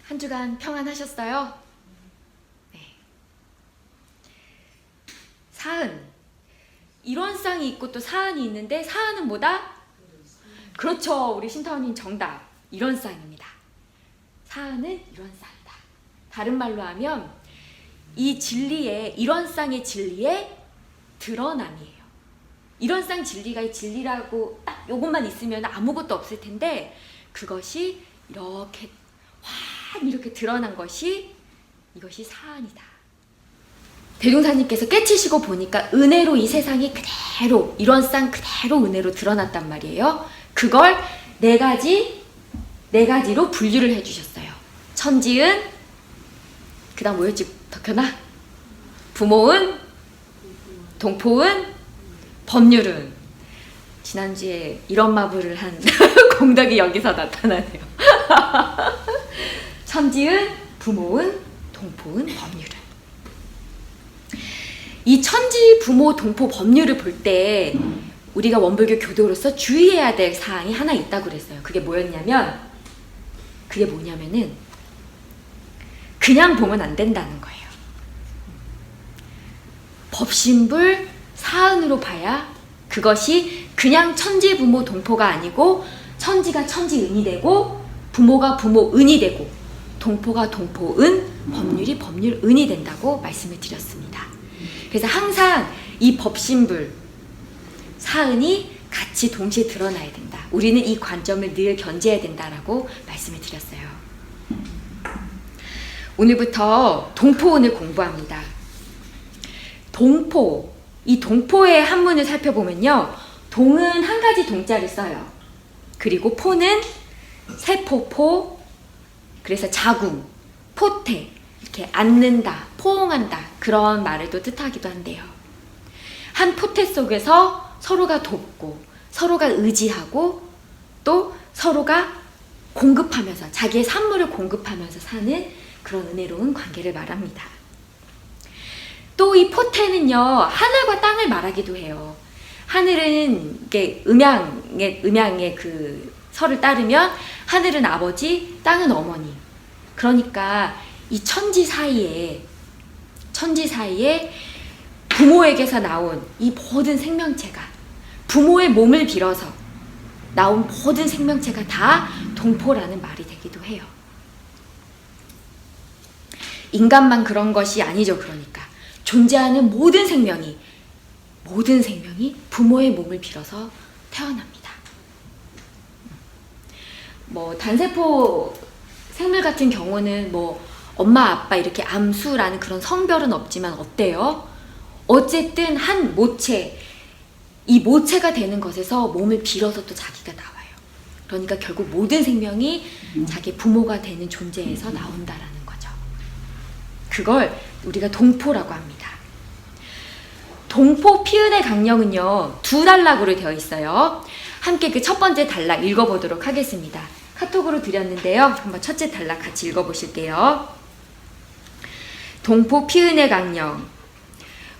한 주간 평안하셨어요? 네. 사은. 일원상이 있고 또 사은이 있는데 사은은 뭐다? 그렇죠. 우리 신타원님 정답. 일원상입니다. 사은은 일원상이다. 다른 말로 하면 이 진리의 일원상의 진리의 드러남이에요. 일원상 진리가 이 진리라고 딱 요것만 있으면 아무것도 없을 텐데 그것이 이렇게 확 이렇게 드러난 것이 이것이 사안이다. 대종사님께서 깨치시고 보니까 은혜로 이 세상이 그대로 일원상 그대로 은혜로 드러났단 말이에요. 그걸 네 가지로 분류를 해주셨어요. 천지은, 그 다음 뭐였지? 덕현아? 부모은, 동포은, 법률은. 지난주에 이런 마블을 한 공덕이 여기서 나타나네요. 천지은, 부모은, 동포은, 법률은. 이 천지, 부모, 동포, 법률을 볼 때 우리가 원불교 교도로서 주의해야 될 사항이 하나 있다고 그랬어요. 그게 뭐였냐면, 그게 뭐냐면은 그냥 보면 안 된다는 거예요. 법신불 사은으로 봐야 그것이 그냥 천지, 부모, 동포가 아니고 천지가 천지은이 되고 부모가 부모은이 되고 동포가 동포은, 법률이 법률은이 된다고 말씀을 드렸습니다. 그래서 항상 이 법신불, 사은이 같이 동시에 드러나야 된다. 우리는 이 관점을 늘 견지해야 된다라고 말씀을 드렸어요. 오늘부터 동포은을 공부합니다. 동포, 이 동포의 한문을 살펴보면요. 동은 한 가지 동자를 써요. 그리고 포는 세포포, 그래서 자궁, 포태, 이렇게 앉는다, 포옹한다 그런 말을 또 뜻하기도 한대요. 한 포태 속에서 서로가 돕고 서로가 의지하고 또 서로가 공급하면서 자기의 산물을 공급하면서 사는 그런 은혜로운 관계를 말합니다. 또 이 포태는요, 하늘과 땅을 말하기도 해요. 하늘은 이게 음양의 그 설을 따르면 하늘은 아버지, 땅은 어머니. 그러니까 이 천지 사이에 부모에게서 나온 이 모든 생명체가 부모의 몸을 빌어서 나온 모든 생명체가 다 동포라는 말이 되기도 해요. 인간만 그런 것이 아니죠. 그러니까 존재하는 모든 생명이 부모의 몸을 빌어서 태어납니다. 뭐 단세포 생물 같은 경우는 뭐 엄마 아빠 이렇게 암수라는 그런 성별은 없지만 어때요? 어쨌든 한 모체, 이 모체가 되는 것에서 몸을 빌어서 또 자기가 나와요. 그러니까 결국 모든 생명이 자기 부모가 되는 존재에서 나온다라는 거죠. 그걸 우리가 동포라고 합니다. 동포 피은의 강령은요, 두 단락으로 되어 있어요. 함께 그 첫 번째 단락 읽어보도록 하겠습니다. 카톡으로 드렸는데요. 한번 첫째 단락 같이 읽어보실게요. 동포 피은의 강령.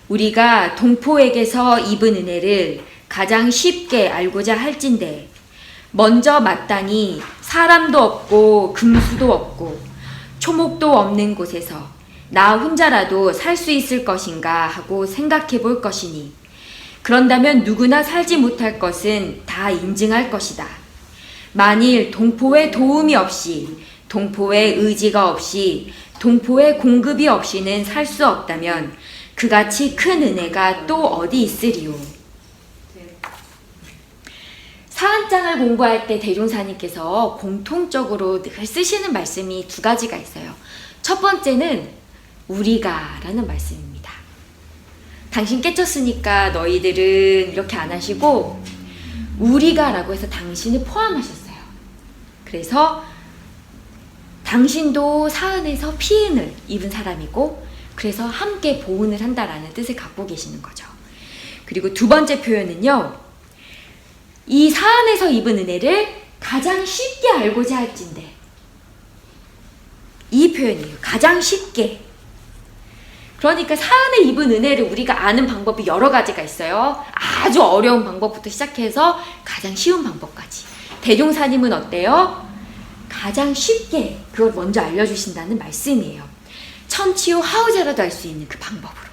우리가 동포에게서 입은 은혜를 가장 쉽게 알고자 할진대 먼저 마땅히 사람도 없고 금수도 없고 초목도 없는 곳에서 나 혼자라도 살 수 있을 것인가 하고 생각해 볼 것이니 그런다면 누구나 살지 못할 것은 다 인증할 것이다. 만일 동포의 도움이 없이 동포의 의지가 없이 동포의 공급이 없이는 살 수 없다면 그같이 큰 은혜가 또 어디 있으리요. 사안장을 공부할 때 대종사님께서 공통적으로 늘 쓰시는 말씀이 두 가지가 있어요. 첫 번째는 우리가 라는 말씀입니다. 당신 깨쳤으니까 너희들은 이렇게 안 하시고 우리가 라고 해서 당신을 포함하셨어요. 그래서 당신도 사은에서 피은을 입은 사람이고 그래서 함께 보은을 한다라는 뜻을 갖고 계시는 거죠. 그리고 두 번째 표현은요. 이 사안에서 입은 은혜를 가장 쉽게 알고자 할진대. 이 표현이에요. 가장 쉽게. 그러니까 사안에 입은 은혜를 우리가 아는 방법이 여러 가지가 있어요. 아주 어려운 방법부터 시작해서 가장 쉬운 방법까지. 대종사님은 어때요? 가장 쉽게 그걸 먼저 알려주신다는 말씀이에요. 천치요 하우자라도 할 수 있는 그 방법으로.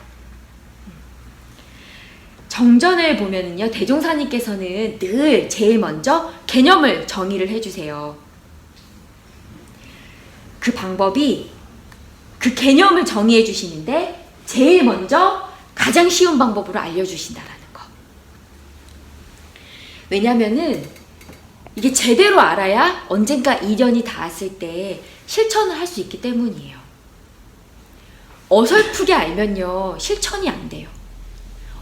정전을 보면은요, 대종사님께서는 늘 제일 먼저 개념을 정의를 해주세요. 그 방법이, 그 개념을 정의해 주시는데 제일 먼저 가장 쉬운 방법으로 알려주신다라는 거. 왜냐면은 이게 제대로 알아야 언젠가 이련이 닿았을 때 실천을 할 수 있기 때문이에요. 어설프게 알면요, 실천이 안 돼요.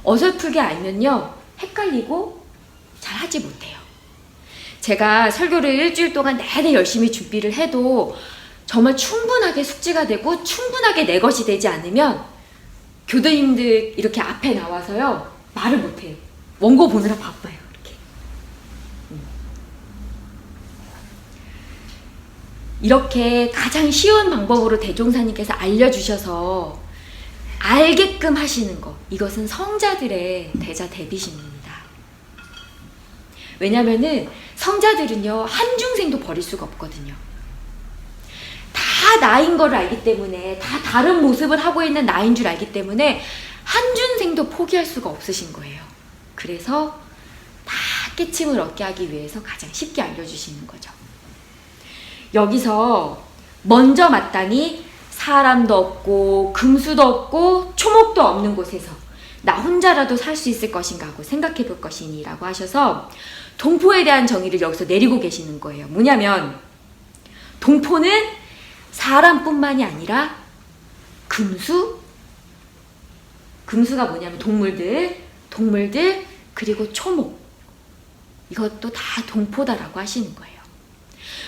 어설프게 알면요, 헷갈리고 잘 하지 못해요. 제가 설교를 일주일 동안 내내 열심히 준비를 해도 정말 충분하게 숙지가 되고 충분하게 내 것이 되지 않으면 교도님들 이렇게 앞에 나와서요, 말을 못해요. 원고 보느라 바빠요. 이렇게 가장 쉬운 방법으로 대종사님께서 알려주셔서 알게끔 하시는 것, 이것은 성자들의 대자 대비심입니다. 왜냐면은 성자들은요, 한중생도 버릴 수가 없거든요. 다 나인 걸 알기 때문에, 다 다른 모습을 하고 있는 나인 줄 알기 때문에 한중생도 포기할 수가 없으신 거예요. 그래서 다 깨침을 얻게 하기 위해서 가장 쉽게 알려주시는 거죠. 여기서 먼저 마땅히 사람도 없고 금수도 없고 초목도 없는 곳에서 나 혼자라도 살 수 있을 것인가 하고 생각해 볼 것이니 라고 하셔서 동포에 대한 정의를 여기서 내리고 계시는 거예요. 뭐냐면 동포는 사람뿐만이 아니라 금수가 뭐냐면 동물들 그리고 초목, 이것도 다 동포다라고 하시는 거예요.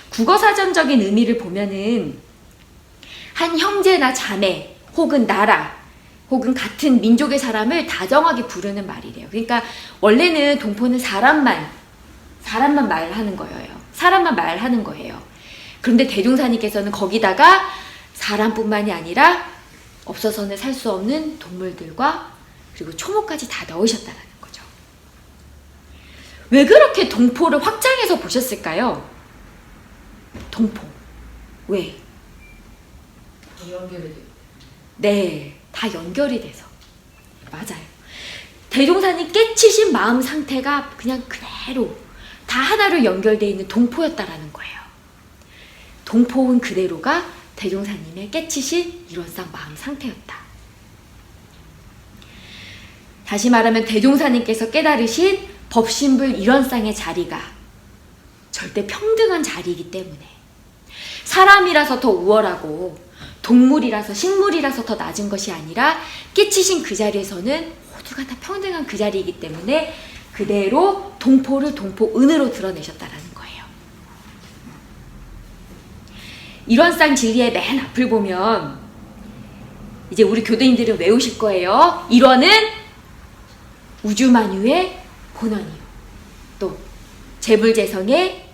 국어사전적인 의미를 보면은 한 형제나 자매 혹은 나라 혹은 같은 민족의 사람을 다정하게 부르는 말이래요. 그러니까 원래는 동포는 사람만 말하는 거예요. 사람만 말하는 거예요. 그런데 대종사님께서는 거기다가 사람뿐만이 아니라 없어서는 살 수 없는 동물들과 그리고 초목까지 다 넣으셨다는 거죠. 왜 그렇게 동포를 확장해서 보셨을까요? 동포. 왜? 연결이 돼. 네, 다 연결이 돼서. 맞아요. 대종사님 깨치신 마음 상태가 그냥 그대로 다 하나로 연결되어 있는 동포였다라는 거예요. 동포은 그대로가 대종사님의 깨치신 일원상 마음 상태였다. 다시 말하면 대종사님께서 깨달으신 법신불 일원상의 자리가 절대 평등한 자리이기 때문에 사람이라서 더 우월하고 동물이라서 식물이라서 더 낮은 것이 아니라 깨치신 그 자리에서는 모두가 다 평등한 그 자리이기 때문에 그대로 동포를 동포은으로 드러내셨다라는 거예요. 일원상 진리의 맨 앞을 보면 이제 우리 교도님들은 외우실 거예요. 일원은 우주만유의 본원이요, 또 재불재성의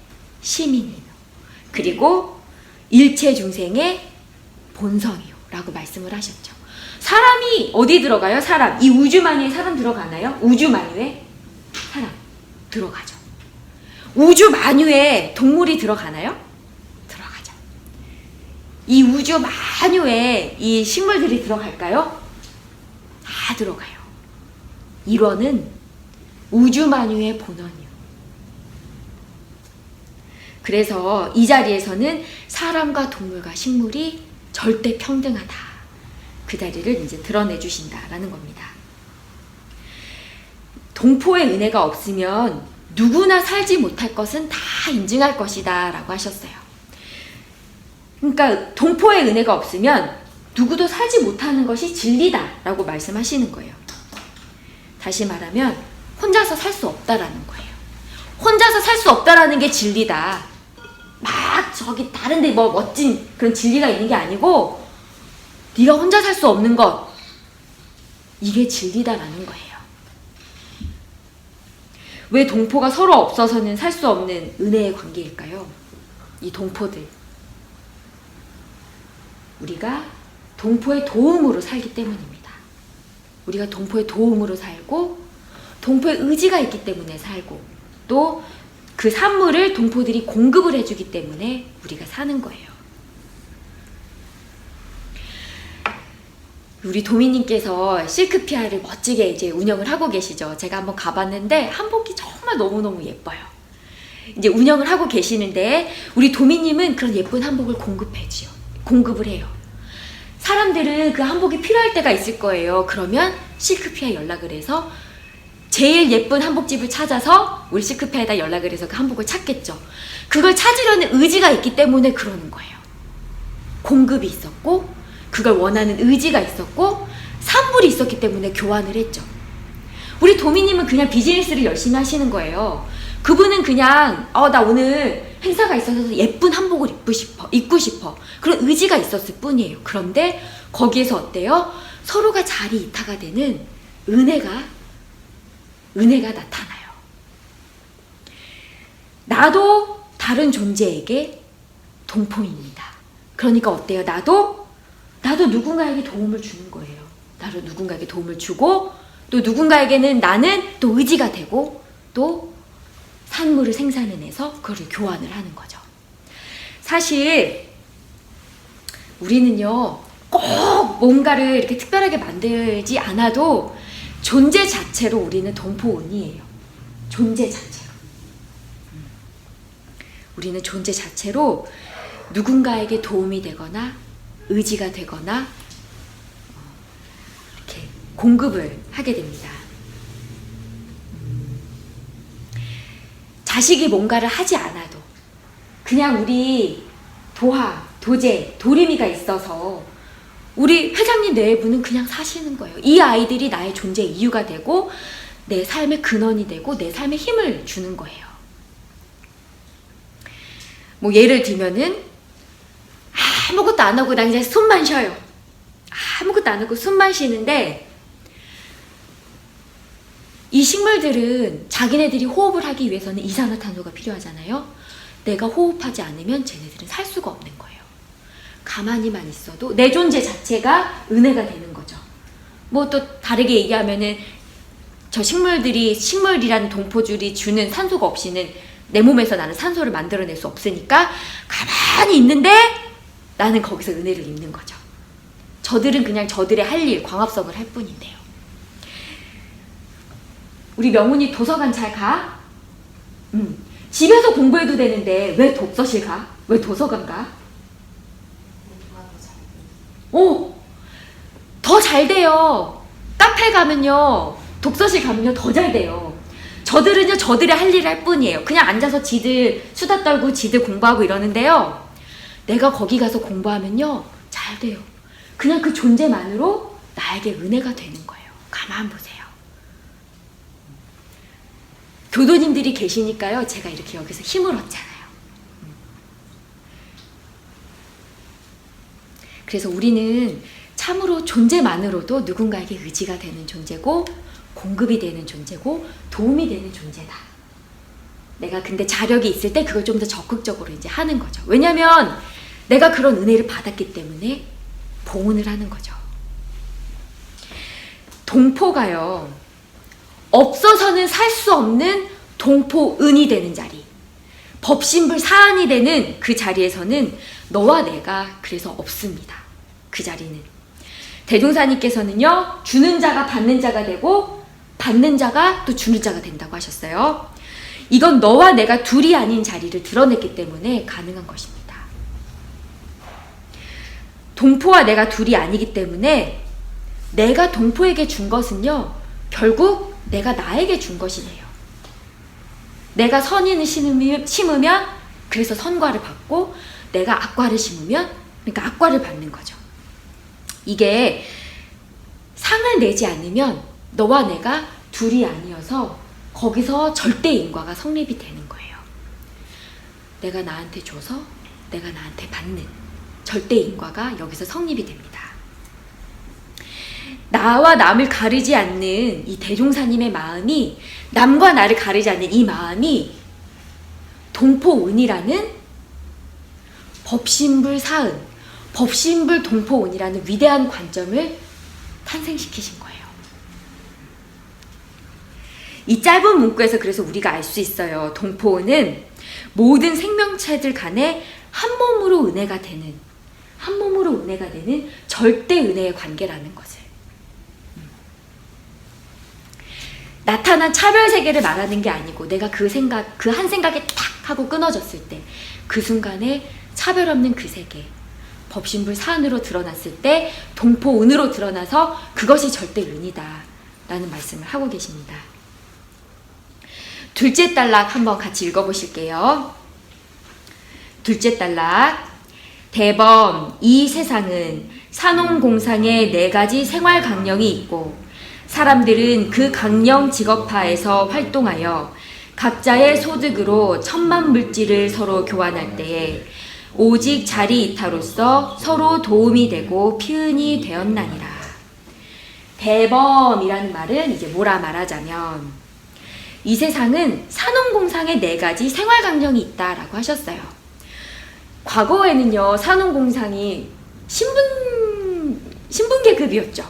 시민이요, 그리고 일체 중생의 본성이요 라고 말씀을 하셨죠. 사람이 어디 들어가요? 사람. 이 우주만유에 사람 들어가나요? 우주만유에 사람 들어가죠. 우주만유에 동물이 들어가나요? 들어가죠. 이 우주만유에 이 식물들이 들어갈까요? 다 들어가요. 일원은 우주만유의 본원이요. 그래서 이 자리에서는 사람과 동물과 식물이 절대 평등하다, 그 자리를 이제 드러내 주신다라는 겁니다. 동포의 은혜가 없으면 누구나 살지 못할 것은 다 인증할 것이다 라고 하셨어요. 그러니까 동포의 은혜가 없으면 누구도 살지 못하는 것이 진리다 라고 말씀하시는 거예요. 다시 말하면 혼자서 살 수 없다라는 거예요. 혼자서 살 수 없다라는 게 진리다. 막 저기 다른데 뭐 멋진 그런 진리가 있는 게 아니고 네가 혼자 살 수 없는 것, 이게 진리다라는 거예요. 왜 동포가 서로 없어서는 살 수 없는 은혜의 관계일까요? 이 동포들, 우리가 동포의 도움으로 살기 때문입니다. 우리가 동포의 도움으로 살고 동포의 의지가 있기 때문에 살고 또 그 산물을 동포들이 공급을 해주기 때문에 우리가 사는 거예요. 우리 도미님께서 실크피아를 멋지게 이제 운영을 하고 계시죠. 제가 한번 가봤는데 한복이 정말 너무너무 예뻐요. 이제 운영을 하고 계시는데 우리 도미님은 그런 예쁜 한복을 공급을 해요. 사람들은 그 한복이 필요할 때가 있을 거예요. 그러면 실크피아 연락을 해서 제일 예쁜 한복집을 찾아서 우리 실크피아에다 연락을 해서 그 한복을 찾겠죠. 그걸 찾으려는 의지가 있기 때문에 그러는 거예요. 공급이 있었고 그걸 원하는 의지가 있었고 산물이 있었기 때문에 교환을 했죠. 우리 도미님은 그냥 비즈니스를 열심히 하시는 거예요. 그분은 그냥 나 오늘 행사가 있어서 예쁜 한복을 입고 싶어 그런 의지가 있었을 뿐이에요. 그런데 거기에서 어때요? 서로가 자리 이타가 되는 은혜가 나타나요. 나도 다른 존재에게 동포입니다. 그러니까 어때요? 나도 누군가에게 도움을 주는 거예요. 나도 누군가에게 도움을 주고 또 누군가에게는 나는 또 의지가 되고 또 산물을 생산해내서 그걸 교환을 하는 거죠. 사실 우리는요 꼭 뭔가를 이렇게 특별하게 만들지 않아도 존재 자체로 우리는 동포운이에요. 존재 자체로. 우리는 존재 자체로 누군가에게 도움이 되거나 의지가 되거나 이렇게 공급을 하게 됩니다. 자식이 뭔가를 하지 않아도 그냥 우리 도제, 도리미가 있어서 우리 회장님 내부는 그냥 사시는 거예요. 이 아이들이 나의 존재 이유가 되고 내 삶의 근원이 되고 내 삶에 힘을 주는 거예요. 뭐 예를 들면은 아무것도 안 하고 그냥 이제 숨만 쉬어요. 아무것도 안 하고 숨만 쉬는데 이 식물들은 자기네들이 호흡을 하기 위해서는 이산화탄소가 필요하잖아요. 내가 호흡하지 않으면 쟤네들은 살 수가 없는 거예요. 가만히만 있어도 내 존재 자체가 은혜가 되는 거죠. 뭐 또 다르게 얘기하면은 저 식물이라는 동포줄이 주는 산소가 없이는 내 몸에서 나는 산소를 만들어낼 수 없으니까 가만히 있는데 나는 거기서 은혜를 입는 거죠. 저들은 그냥 저들의 할 일, 광합성을 할 뿐인데요. 우리 명훈이 도서관 잘 가? 집에서 공부해도 되는데 왜 독서실 가? 왜 도서관 가? 더 잘 돼요. 카페 가면요, 독서실 가면요 더 잘 돼요. 저들은요 저들의 할 일을 할 뿐이에요. 그냥 앉아서 지들 수다 떨고 지들 공부하고 이러는데요, 내가 거기 가서 공부하면요 잘 돼요. 그냥 그 존재만으로 나에게 은혜가 되는 거예요. 가만 보세요. 교도님들이 계시니까요 제가 이렇게 여기서 힘을 얻잖아요. 그래서 우리는 참으로 존재만으로도 누군가에게 의지가 되는 존재고 공급이 되는 존재고 도움이 되는 존재다. 내가 근데 자력이 있을 때 그걸 좀 더 적극적으로 이제 하는 거죠. 왜냐면 내가 그런 은혜를 받았기 때문에 봉헌을 하는 거죠. 동포가요, 없어서는 살 수 없는 동포은이 되는 자리, 법신불 사안이 되는 그 자리에서는 너와 내가 그래서 없습니다. 그 자리는 대종사님께서는요 주는 자가 받는 자가 되고 받는 자가 또 주는 자가 된다고 하셨어요. 이건 너와 내가 둘이 아닌 자리를 드러냈기 때문에 가능한 것입니다. 동포와 내가 둘이 아니기 때문에 내가 동포에게 준 것은요 결국 내가 나에게 준 것이네요. 내가 선인을 심으면 그래서 선과를 받고 내가 악과를 심으면 그러니까 악과를 받는 거죠. 이게 상을 내지 않으면 너와 내가 둘이 아니어서 거기서 절대인과가 성립이 되는 거예요. 내가 나한테 줘서 내가 나한테 받는 절대인과가 여기서 성립이 됩니다. 나와 남을 가르지 않는 이 대종사님의 마음이, 남과 나를 가르지 않는 이 마음이 동포은이라는 법신불 사은, 법신불 동포은이라는 위대한 관점을 탄생시키신 거예요. 이 짧은 문구에서 그래서 우리가 알 수 있어요. 동포는 모든 생명체들 간에 한 몸으로 은혜가 되는, 한 몸으로 은혜가 되는 절대 은혜의 관계라는 것을. 나타난 차별 세계를 말하는 게 아니고 내가 그 한 생각에 탁 하고 끊어졌을 때 그 순간에 차별 없는 그 세계, 법신불 사안으로 드러났을 때 동포은으로 드러나서 그것이 절대 은이다 라는 말씀을 하고 계십니다. 둘째 단락 한번 같이 읽어보실게요. 둘째 단락. 대범, 이 세상은 산업공상의 4가지 생활 강령이 있고 사람들은 그 강령 직업하에서 활동하여 각자의 소득으로 천만 물질을 서로 교환할 때에 오직 자리 이타로서 서로 도움이 되고 피은이 되었나니라. 대범이라는 말은 이제 뭐라 말하자면 이 세상은 산업공상의 4가지 생활 강령이 있다라고 하셨어요. 과거에는요, 산업공상이 신분계급이었죠.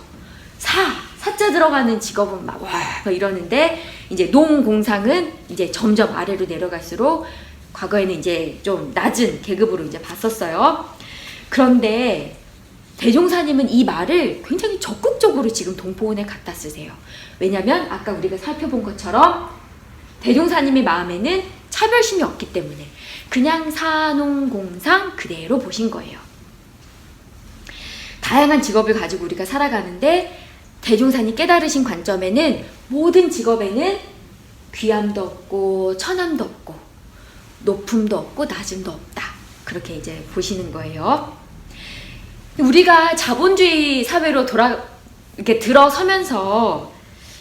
사자 들어가는 직업은 막 이러는데 이제 농공상은 이제 점점 아래로 내려갈수록 과거에는 이제 좀 낮은 계급으로 이제 봤었어요. 그런데 대종사님은 이 말을 굉장히 적극적으로 지금 동포원에 갖다 쓰세요. 왜냐면 아까 우리가 살펴본 것처럼 대종사님의 마음에는 차별심이 없기 때문에 그냥 산농공상 그대로 보신 거예요. 다양한 직업을 가지고 우리가 살아가는데 대종사님 깨달으신 관점에는 모든 직업에는 귀함도 없고 천함도 없고 높음도 없고 낮음도 없다. 그렇게 이제 보시는 거예요. 우리가 자본주의 사회로 이렇게 들어서면서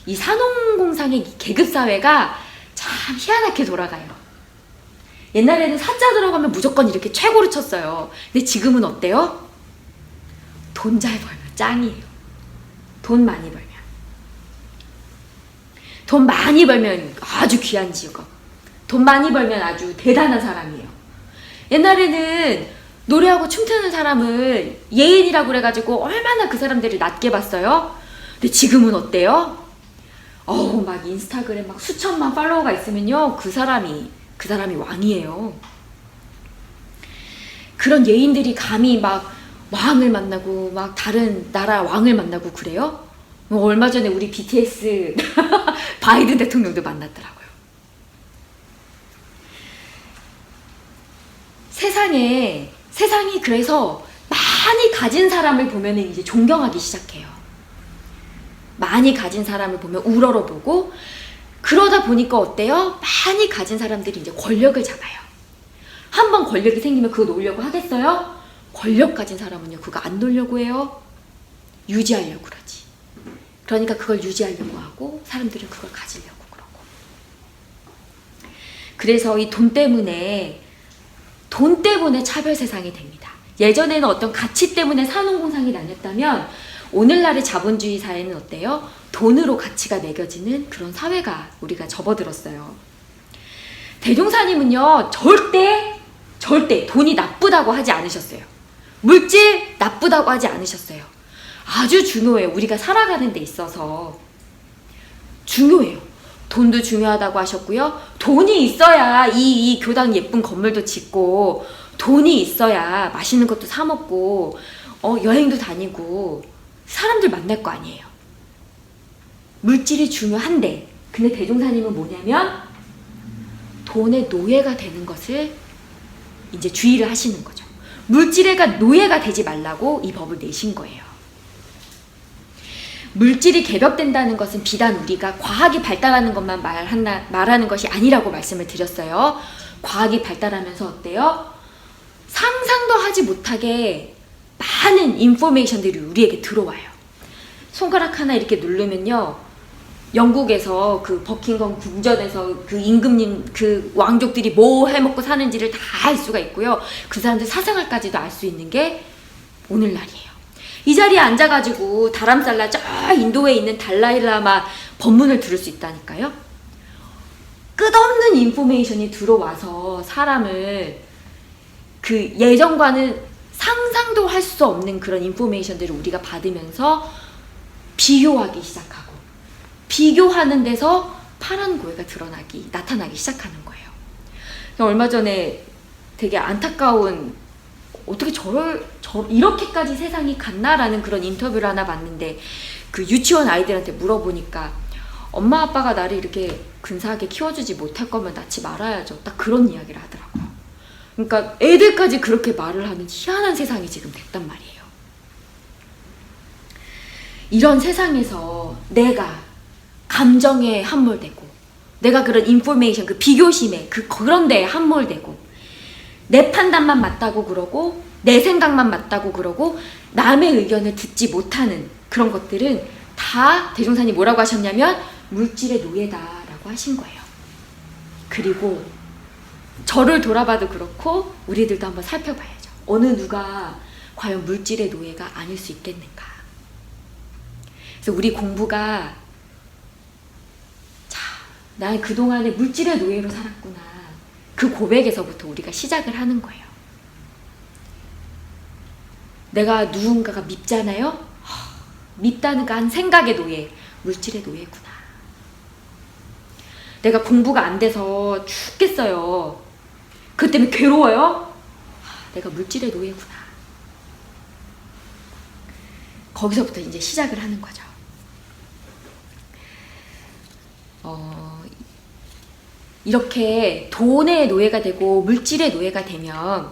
이 산업공상의 계급사회가 참 희한하게 돌아가요. 옛날에는 사자 들어가면 무조건 이렇게 최고로 쳤어요. 근데 지금은 어때요? 돈 잘 벌면 짱이에요. 돈 많이 벌면. 돈 많이 벌면 아주 귀한 직업. 돈 많이 벌면 아주 대단한 사람이에요. 옛날에는 노래하고 춤추는 사람을 예인이라고 그래가지고 얼마나 그 사람들을 낮게 봤어요. 근데 지금은 어때요? 막 인스타그램 막 수천만 팔로워가 있으면요, 그 사람이 왕이에요. 그런 예인들이 감히 막 왕을 만나고 막 다른 나라 왕을 만나고 그래요? 얼마 전에 우리 BTS 바이든 대통령도 만났더라고요. 세상이 그래서 많이 가진 사람을 보면 이제 존경하기 시작해요. 많이 가진 사람을 보면 우러러보고, 그러다 보니까 어때요? 많이 가진 사람들이 이제 권력을 잡아요. 한번 권력이 생기면 그거 놓으려고 하겠어요? 권력 가진 사람은요, 그거 안 놓으려고 해요. 유지하려고 그러지. 그러니까 그걸 유지하려고 하고 사람들은 그걸 가지려고 그러고. 그래서 이 돈 때문에 차별 세상이 됩니다. 예전에는 어떤 가치 때문에 산업공상이 나뉘었다면 오늘날의 자본주의 사회는 어때요? 돈으로 가치가 매겨지는 그런 사회가 우리가 접어들었어요. 대종사님은요, 절대 돈이 나쁘다고 하지 않으셨어요. 물질 나쁘다고 하지 않으셨어요. 아주 중요해요. 우리가 살아가는 데 있어서 중요해요. 돈도 중요하다고 하셨고요. 돈이 있어야 이 교당 예쁜 건물도 짓고, 돈이 있어야 맛있는 것도 사 먹고, 여행도 다니고 사람들 만날 거 아니에요. 물질이 중요한데, 근데 대종사님은 뭐냐면 돈의 노예가 되는 것을 이제 주의를 하시는 거죠. 물질의 노예가 되지 말라고 이 법을 내신 거예요. 물질이 개벽된다는 것은 비단 우리가 과학이 발달하는 것만 말하는 것이 아니라고 말씀을 드렸어요. 과학이 발달하면서 어때요? 상상도 하지 못하게 많은 인포메이션들이 우리에게 들어와요. 손가락 하나 이렇게 누르면요, 영국에서 그 버킹엄 궁전에서 그 임금님, 그 왕족들이 뭐 해먹고 사는지를 다 알 수가 있고요. 그 사람들 사생활까지도 알 수 있는 게 오늘날이에요. 이 자리에 앉아가지고 다람살라 저 인도에 있는 달라이라마 법문을 들을 수 있다니까요. 끝없는 인포메이션이 들어와서 사람을 그 예전과는 상상도 할 수 없는 그런 인포메이션들을 우리가 받으면서 비교하기 시작하고, 비교하는 데서 파란 고해가 나타나기 시작하는 거예요. 얼마 전에 되게 안타까운, 어떻게 이렇게까지 세상이 갔나라는 그런 인터뷰를 하나 봤는데, 그 유치원 아이들한테 물어보니까 엄마 아빠가 나를 이렇게 근사하게 키워주지 못할 거면 낳지 말아야죠. 딱 그런 이야기를 하더라고요. 그러니까 애들까지 그렇게 말을 하는 희한한 세상이 지금 됐단 말이에요. 이런 세상에서 내가 감정에 함몰되고, 내가 그런 인포메이션, 그 비교심에, 그런 데에 함몰되고, 내 판단만 맞다고 그러고, 내 생각만 맞다고 그러고, 남의 의견을 듣지 못하는 그런 것들은 다 대종사님 뭐라고 하셨냐면 물질의 노예다라고 하신 거예요. 그리고 저를 돌아봐도 그렇고 우리들도 한번 살펴봐야죠. 어느 누가 과연 물질의 노예가 아닐 수 있겠는가. 그래서 우리 공부가, 자, 난 그동안에 물질의 노예로 살았구나, 그 고백에서부터 우리가 시작을 하는 거예요. 내가 누군가가 밉잖아요? 밉다는 그 한 생각의 노예, 물질의 노예구나. 내가 공부가 안 돼서 죽겠어요. 그것 때문에 괴로워요? 내가 물질의 노예구나. 거기서부터 이제 시작을 하는 거죠. 이렇게 돈의 노예가 되고 물질의 노예가 되면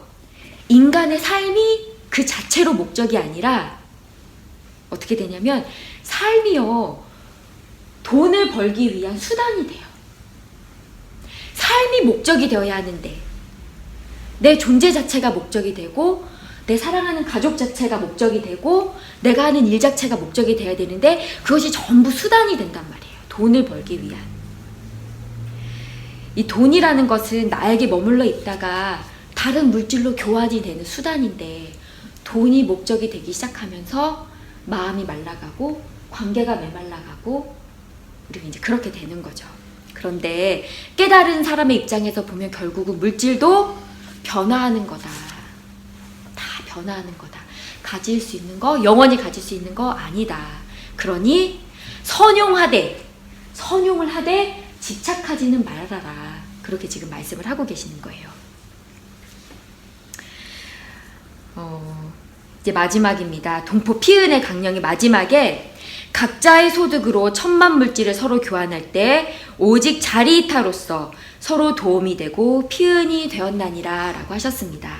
인간의 삶이 그 자체로 목적이 아니라 어떻게 되냐면, 삶이요, 돈을 벌기 위한 수단이 돼요. 삶이 목적이 되어야 하는데, 내 존재 자체가 목적이 되고, 내 사랑하는 가족 자체가 목적이 되고, 내가 하는 일 자체가 목적이 돼야 되는데, 그것이 전부 수단이 된단 말이에요. 돈을 벌기 위한. 이 돈이라는 것은 나에게 머물러 있다가 다른 물질로 교환이 되는 수단인데, 돈이 목적이 되기 시작하면서 마음이 말라가고 관계가 메말라가고, 그리고 이제 그렇게 되는 거죠. 그런데 깨달은 사람의 입장에서 보면 결국은 물질도 변화하는 거다. 다 변화하는 거다. 가질 수 있는 거, 영원히 가질 수 있는 거 아니다. 그러니 선용을 하되 집착하지는 말아라. 그렇게 지금 말씀을 하고 계시는 거예요. 이제 마지막입니다. 동포 피은의 강령의 마지막에 각자의 소득으로 천만 물질을 서로 교환할 때 오직 자리이타로서 서로 도움이 되고 피은이 되었나니라 라고 하셨습니다.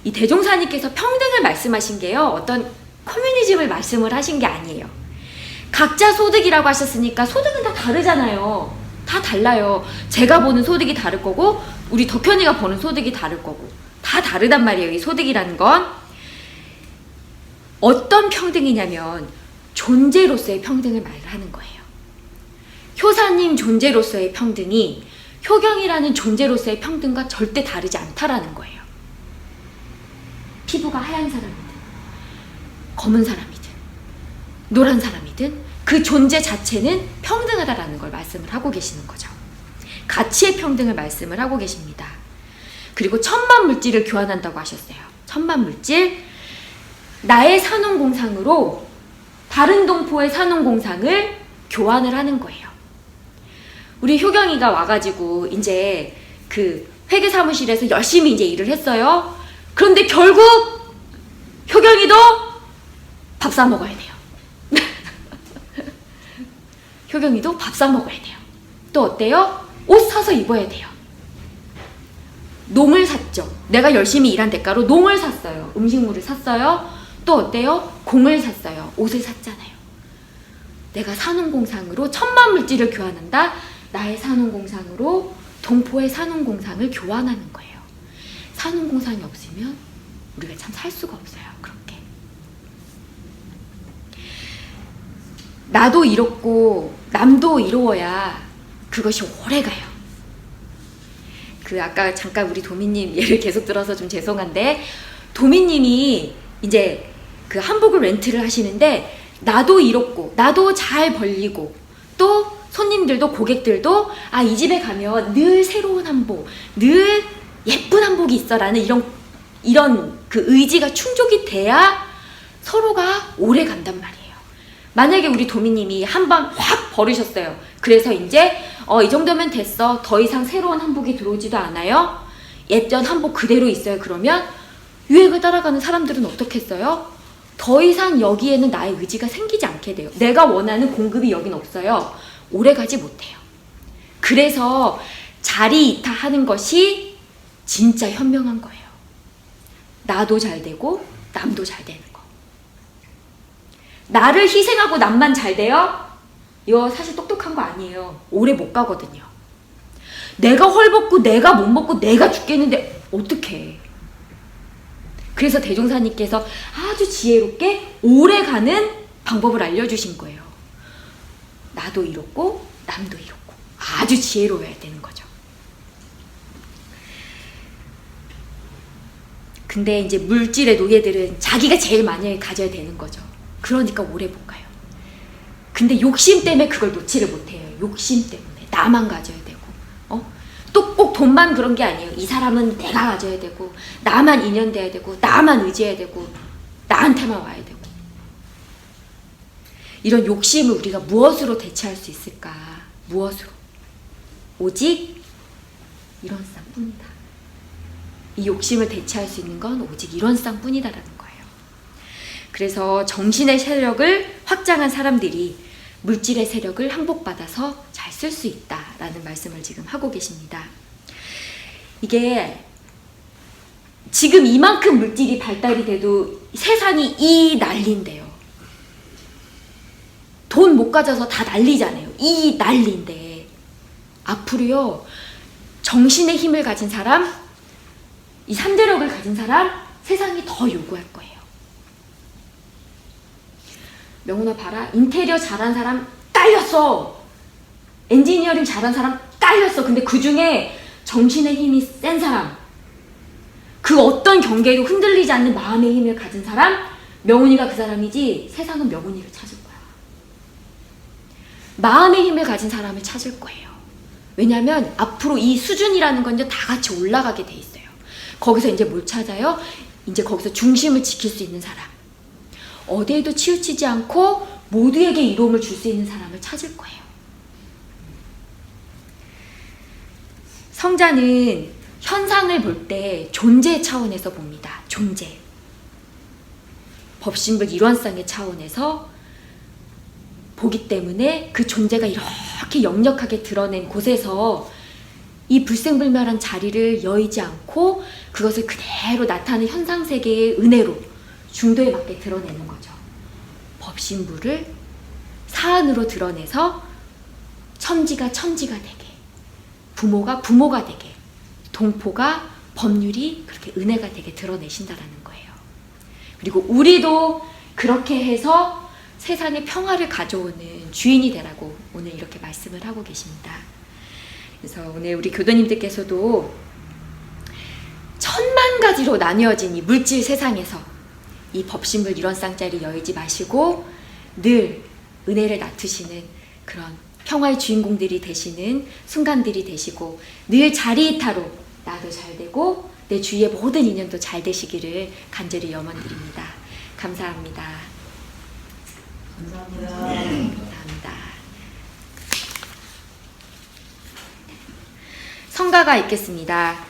이 대종사님께서 평등을 말씀하신 게요, 어떤 커뮤니즘을 말씀을 하신 게 아니에요. 각자 소득이라고 하셨으니까 소득은 다 다르잖아요. 다 달라요. 제가 보는 소득이 다를 거고 우리 덕현이가 보는 소득이 다를 거고 다 다르단 말이에요. 이 소득이라는 건 어떤 평등이냐면 존재로서의 평등을 말하는 거예요. 효사님 존재로서의 평등이 효경이라는 존재로서의 평등과 절대 다르지 않다라는 거예요. 피부가 하얀 사람이든 검은 사람이든 노란 사람이든 그 존재 자체는 평등하다라는 걸 말씀을 하고 계시는 거죠. 가치의 평등을 말씀을 하고 계십니다. 그리고 천만 물질을 교환한다고 하셨어요. 천만 물질, 나의 산업공상으로 다른 동포의 산업공상을 교환을 하는 거예요. 우리 효경이가 와가지고 이제 그 회계사무실에서 열심히 이제 일을 했어요. 그런데 결국 효경이도 밥 사 먹어야 돼요. 효경이도 밥 사 먹어야 돼요. 또 어때요? 옷 사서 입어야 돼요. 농을 샀죠. 내가 열심히 일한 대가로 농을 샀어요. 음식물을 샀어요. 또 어때요? 공을 샀어요. 옷을 샀잖아요. 내가 산업공상으로 천만 물질을 교환한다. 나의 산업공상으로 동포의 산업공상을 교환하는 거예요. 산업공상이 없으면 우리가 참 살 수가 없어요. 그렇게. 나도 이롭고 남도 이로워야 그것이 오래가요. 그 아까 잠깐 우리 도미님 예를 계속 들어서 좀 죄송한데, 도미님이 이제 그 한복을 렌트를 하시는데 나도 이롭고 나도 잘 벌리고 또 손님들도 고객들도 아, 이 집에 가면 늘 새로운 한복, 늘 예쁜 한복이 있어라는 이런 그 의지가 충족이 돼야 서로가 오래 간단 말이에요. 만약에 우리 도미님이 한번 확 버리셨어요. 그래서 이제 이 정도면 됐어. 더 이상 새로운 한복이 들어오지도 않아요. 예전 한복 그대로 있어요. 그러면 유행을 따라가는 사람들은 어떻게 했어요? 더 이상 여기에는 나의 의지가 생기지 않게 돼요. 내가 원하는 공급이 여긴 없어요. 오래가지 못해요. 그래서 자리 이탈하는 것이 진짜 현명한 거예요. 나도 잘 되고 남도 잘 되는 거. 나를 희생하고 남만 잘 돼요? 이거 사실 똑똑한 거 아니에요. 오래 못 가거든요. 내가 헐벗고 내가 못 먹고 내가 죽겠는데 어떡해. 그래서 대종사님께서 아주 지혜롭게 오래 가는 방법을 알려주신 거예요. 나도 이롭고 남도 이롭고. 아주 지혜로워야 되는 거죠. 근데 이제 물질의 노예들은 자기가 제일 많이 가져야 되는 거죠. 그러니까 오래 못 가요. 근데 욕심 때문에 그걸 놓지를 못해요. 욕심 때문에. 나만 가져야 되고. 또 꼭 돈만 그런 게 아니에요. 이 사람은 내가 가져야 되고, 나만 인연돼야 되고, 나만 의지해야 되고, 나한테만 와야 되고. 이런 욕심을 우리가 무엇으로 대체할 수 있을까? 무엇으로? 오직 이런 쌍뿐이다. 이 욕심을 대체할 수 있는 건 오직 이런 쌍뿐이다라는 거예요. 그래서 정신의 세력을 확장한 사람들이 물질의 세력을 항복받아서 잘 쓸 수 있다라는 말씀을 지금 하고 계십니다. 이게 지금 이만큼 물질이 발달이 돼도 세상이 이 난리인데요. 돈 못 가져서 다 난리잖아요. 이 난리인데 앞으로요, 정신의 힘을 가진 사람, 이 3대력을 가진 사람, 세상이 더 요구할 거예요. 명훈아 봐라. 인테리어 잘한 사람 딸렸어. 엔지니어링 잘한 사람 딸렸어. 근데 그 중에 정신의 힘이 센 사람, 그 어떤 경계도 흔들리지 않는 마음의 힘을 가진 사람, 명훈이가 그 사람이지 세상은 명훈이를 찾을 거야. 마음의 힘을 가진 사람을 찾을 거예요. 왜냐하면 앞으로 이 수준이라는 건 이제 다 같이 올라가게 돼 있어요. 거기서 이제 뭘 찾아요? 이제 거기서 중심을 지킬 수 있는 사람, 어디에도 치우치지 않고 모두에게 이로움을 줄 수 있는 사람을 찾을 거예요. 성자는 현상을 볼 때 존재 차원에서 봅니다. 존재. 법신불 일원상의 차원에서 보기 때문에 그 존재가 이렇게 역력하게 드러낸 곳에서 이 불생불멸한 자리를 여의지 않고 그것을 그대로 나타나는 현상세계의 은혜로 중도에 맞게 드러내는 거죠. 법신불을 사안으로 드러내서 천지가 천지가 되게, 부모가 부모가 되게, 동포가 법률이 그렇게 은혜가 되게 드러내신다라는 거예요. 그리고 우리도 그렇게 해서 세상에 평화를 가져오는 주인이 되라고 오늘 이렇게 말씀을 하고 계십니다. 그래서 오늘 우리 교도님들께서도 10,000,000가지로 나뉘어진 이 물질 세상에서 이 법신불 일원상자를 여의지 마시고 늘 은혜를 나투시는 그런 평화의 주인공들이 되시는 순간들이 되시고, 늘 자리이타로 나도 잘 되고 내 주위의 모든 인연도 잘 되시기를 간절히 염원드립니다. 감사합니다. 감사합니다. 감사합니다. 성가가 있겠습니다.